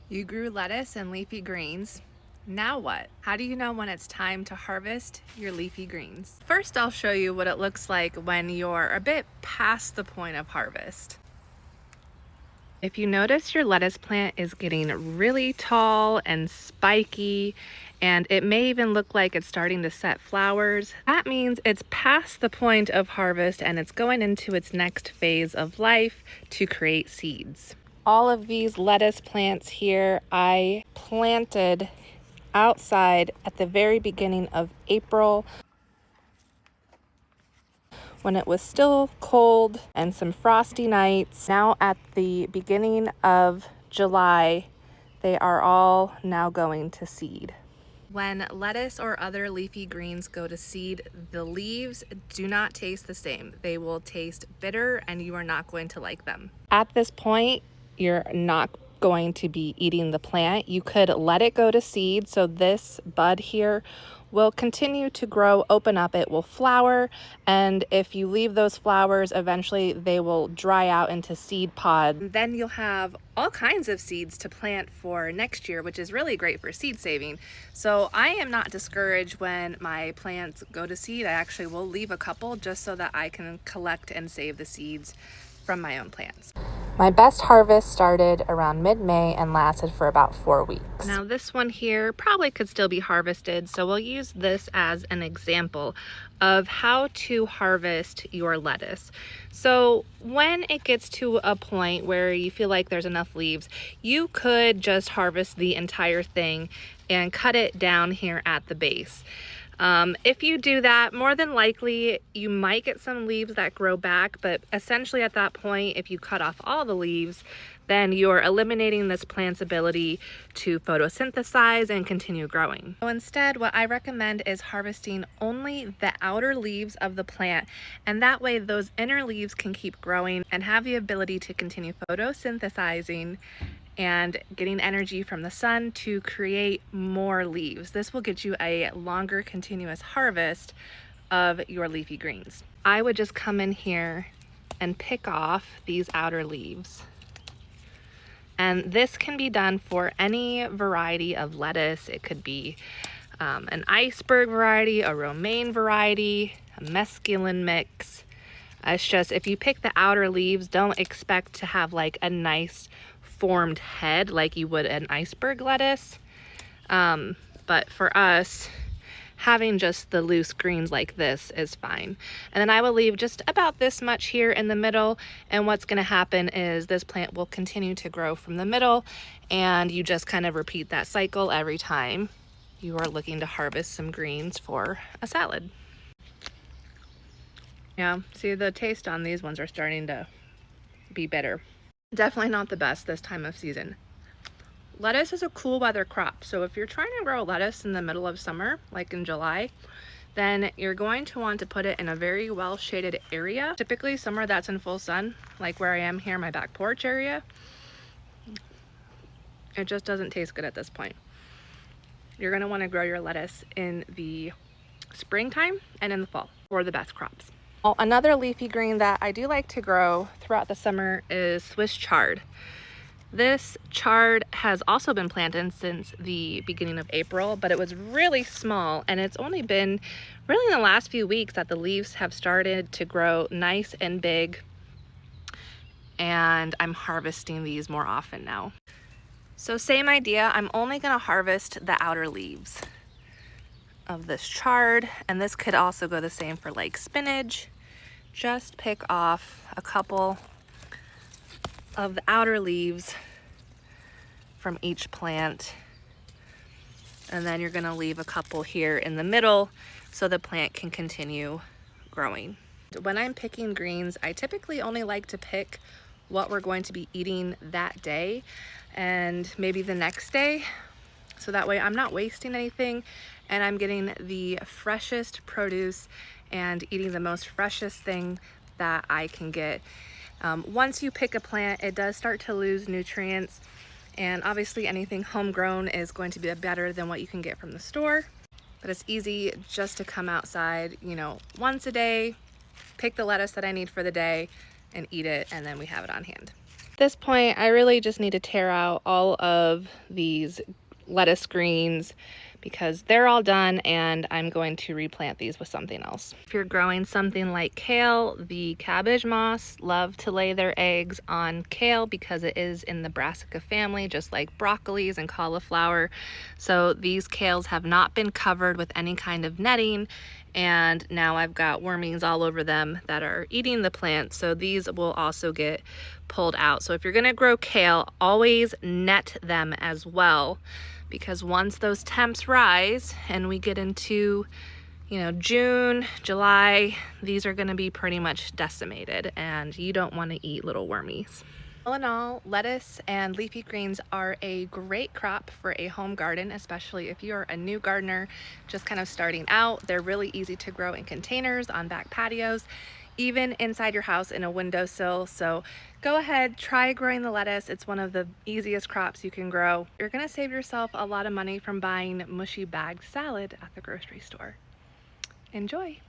You grew lettuce and leafy greens. Now what? How do you know when it's time to harvest your leafy greens? First, I'll show you what it looks like when you're a bit past the point of harvest. If you notice your lettuce plant is getting really tall and spiky, and it may even look like it's starting to set flowers, that means it's past the point of harvest and it's going into its next phase of life to create seeds. All of these lettuce plants here I planted outside at the very beginning of April when it was still cold and some frosty nights. Now at the beginning of July, they are all now going to seed. When lettuce or other leafy greens go to seed, the leaves do not taste the same. They will taste bitter and you are not going to like them. At this point, you're not going to be eating the plant. You could let it go to seed. So this bud here will continue to grow, open up, it will flower, and if you leave those flowers, eventually they will dry out into seed pod. And then you'll have all kinds of seeds to plant for next year, which is really great for seed saving. So I am not discouraged when my plants go to seed. I actually will leave a couple just so that I can collect and save the seeds from my own plants. My best harvest started around mid-May and lasted for about 4 weeks. Now this one here probably could still be harvested, so we'll use this as an example of how to harvest your lettuce. So when it gets to a point where you feel like there's enough leaves, you could just harvest the entire thing and cut it down here at the base. If you do that, more than likely you might get some leaves that grow back, but essentially at that point, if you cut off all the leaves, then you're eliminating this plant's ability to photosynthesize and continue growing. So instead, what I recommend is harvesting only the outer leaves of the plant, and that way those inner leaves can keep growing and have the ability to continue photosynthesizing and getting energy from the sun to create more leaves. This will get you a longer continuous harvest of your leafy greens. I would just come in here and pick off these outer leaves. And this can be done for any variety of lettuce. It could be an iceberg variety, a romaine variety, a mesclun mix. It's just, if you pick the outer leaves, don't expect to have like a nice formed head like you would an iceberg lettuce. But for us, having just the loose greens like this is fine. And then I will leave just about this much here in the middle, and what's going to happen is this plant will continue to grow from the middle, and you just kind of repeat that cycle every time you are looking to harvest some greens for a salad. Yeah, see, the taste on these ones are starting to be bitter. Definitely not the best this time of season. Lettuce is a cool weather crop, so if you're trying to grow lettuce in the middle of summer, like in July, then you're going to want to put it in a very well shaded area, typically somewhere that's in full sun, like where I am here, my back porch area. It just doesn't taste good at this point. You're going to want to grow your lettuce in the springtime and in the fall for the best crops. Well, another leafy green that I do like to grow throughout the summer is Swiss chard. This chard has also been planted since the beginning of April, but it was really small, and it's only been really in the last few weeks that the leaves have started to grow nice and big, and I'm harvesting these more often now. So same idea, I'm only going to harvest the outer leaves of this chard, and this could also go the same for like spinach. Just pick off a couple of the outer leaves from each plant, and then you're going to leave a couple here in the middle so the plant can continue growing. When I'm picking greens, I typically only like to pick what we're going to be eating that day and maybe the next day, so that way I'm not wasting anything and I'm getting the freshest produce and eating the most freshest thing that I can get. Once you pick a plant, it does start to lose nutrients, and obviously anything homegrown is going to be better than what you can get from the store. But it's easy just to come outside, you know, once a day, pick the lettuce that I need for the day and eat it, and then we have it on hand. At this point, I really just need to tear out all of these lettuce greens because they're all done and I'm going to replant these with something else. If you're growing something like kale, the cabbage moths love to lay their eggs on kale because it is in the brassica family, just like broccolis and cauliflower. So these kales have not been covered with any kind of netting, and now I've got wormies all over them that are eating the plants, so these will also get pulled out. So if you're gonna grow kale, always net them as well, because once those temps rise and we get into, you know, June, July, these are gonna be pretty much decimated and you don't wanna eat little wormies. All in all, lettuce and leafy greens are a great crop for a home garden, especially if you're a new gardener just kind of starting out. They're really easy to grow in containers, on back patios, even inside your house in a windowsill. So go ahead, try growing the lettuce. It's one of the easiest crops you can grow. You're gonna save yourself a lot of money from buying mushy bagged salad at the grocery store. Enjoy.